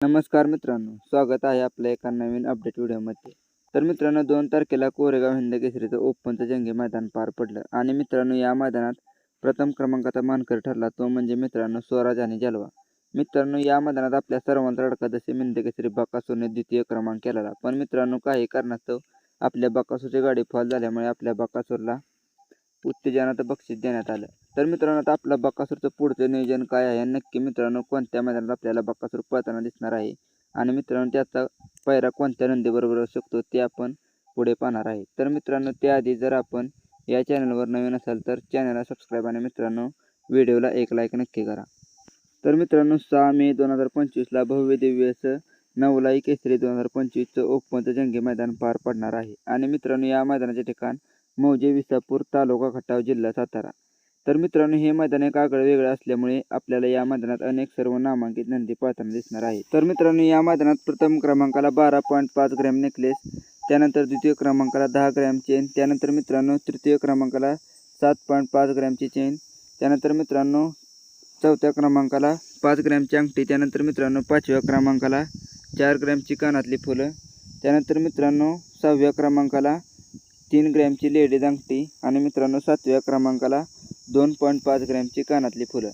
नमस्कार मित्रांनो, स्वागत आहे आपल्या एका नवीन अपडेट व्हिडिओमध्ये। तर मित्रांनो 2 तारखेला कोरेगाव हिंद केसरीचं ओपनचं जंगी मैदान पार पडलं आणि मित्रांनो या मैदानात प्रथम क्रमांकाचा मानकरी ठरला तो म्हणजे मित्रांनो स्वराज आणि जलवा। मित्रांनो या मैदानात आपल्या सर्वांचा लाडका जसे हिंद केसरी बकासूरने द्वितीय क्रमांक केलेला, पण मित्रांनो काही कारणास्तव आपल्या बकासूरची गाडी फॉल झाल्यामुळे आपल्या बकासूरला उत्तेजनाचं बक्षीस देण्यात आलं। तर मित्रांनो आता आपला बकासूरचं पुढचं नियोजन काय आहे, नक्की मित्रांनो कोणत्या मैदानात आपल्याला बकासूर पळताना दिसणार आहे आणि मित्रांनो त्याचा पायरा कोणत्या नंदीबरोबर असू शकतो ते आपण पुढे पाहणार आहे। तर मित्रांनो त्याआधी जर आपण या चॅनलवर नवीन असाल तर चॅनलला सबस्क्राईब आणि मित्रांनो व्हिडिओला एक लाईक नक्की करा। तर मित्रांनो 6 मे 2025ला भव्य दिव्य असं नवलाई केसरी 2025चं ओपनचं जंगी मैदान पार पडणार आहे आणि मित्रांनो या मैदानाचे ठिकाण मौजे विसापूर तालुका खटाव जिल्हा सातारा। तर मित्रांनो हे मैदान एक आगळं वेगळं असल्यामुळे आपल्याला या मैदानात अनेक सर्व नामांकित नंदी पळताना दिसणार आहे। तर मित्रांनो या मैदानात प्रथम क्रमांकाला 12.5 ग्रॅम नेकलेस, त्यानंतर द्वितीय क्रमांकाला 10 ग्रॅम चेन, त्यानंतर मित्रांनो तृतीय क्रमांकाला 7.5 ग्रॅमची चेन, त्यानंतर मित्रांनो चौथ्या क्रमांकाला 5 ग्रॅमची अंगठी, त्यानंतर मित्रांनो 5व्या क्रमांकाला 4 ग्रॅमची कानातली फुलं, त्यानंतर मित्रांनो 6व्या क्रमांकाला 3 ग्रॅमची लेडीज अंगठी आणि मित्रांनो 7व्या क्रमांकाला 2.5 ग्रॅमची कानातली फुलं।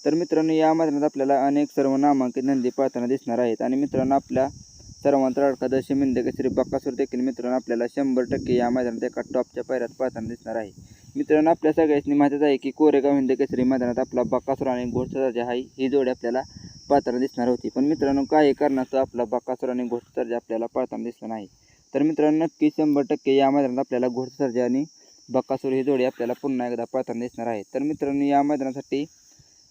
तर मित्रांनो या मैदानात आपल्याला अनेक सर्व नामांकित नंदी पळताना दिसणार आहेत आणि मित्रांनो आपल्या सर्वांचा लाडका जसे हिंद केसरी बकासूर देखील मित्रांनो आपल्याला 100% या मैदानात एका टॉपच्या पायऱ्यात पळताना दिसणार आहे। मित्रांनो आपल्या सगळ्यांनी माहितीच आहे की कोरेगाव हिंद केसरी मैदानात आपला बकासूर आणि घोडसर्जा ही जोडी आपल्याला पळताना दिसणार होती, पण मित्रांनो काही कारणास्तव आपला बकासूर आणि घोडसर्जा आपल्याला पळताना दिसला नाही। तर मित्रांनो नक्की 100% या मैदानात आपल्याला घोडसर्जा आणि बकासूर ही जोडी आपल्याला पुन्हा एकदा पळताना दिसणार आहे। तर मित्रांनो या मैदानासाठी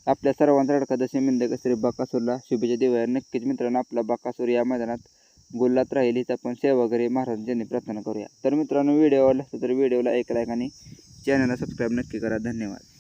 आपल्या सर्वांचा लाडका जसे हिंद केसरी बकासूरला शुभेच्छा देऊया। नक्कीच मित्रांनो आपला बकासूर या मैदानात गुलात राहील हीच आपण सेवागिरी महाराजांनी प्रार्थना करूया। तर मित्रांनो व्हिडिओ आवडला असेल तर व्हिडिओला एक लाईक आणि चॅनलला सबस्क्राईब नक्की करा। धन्यवाद।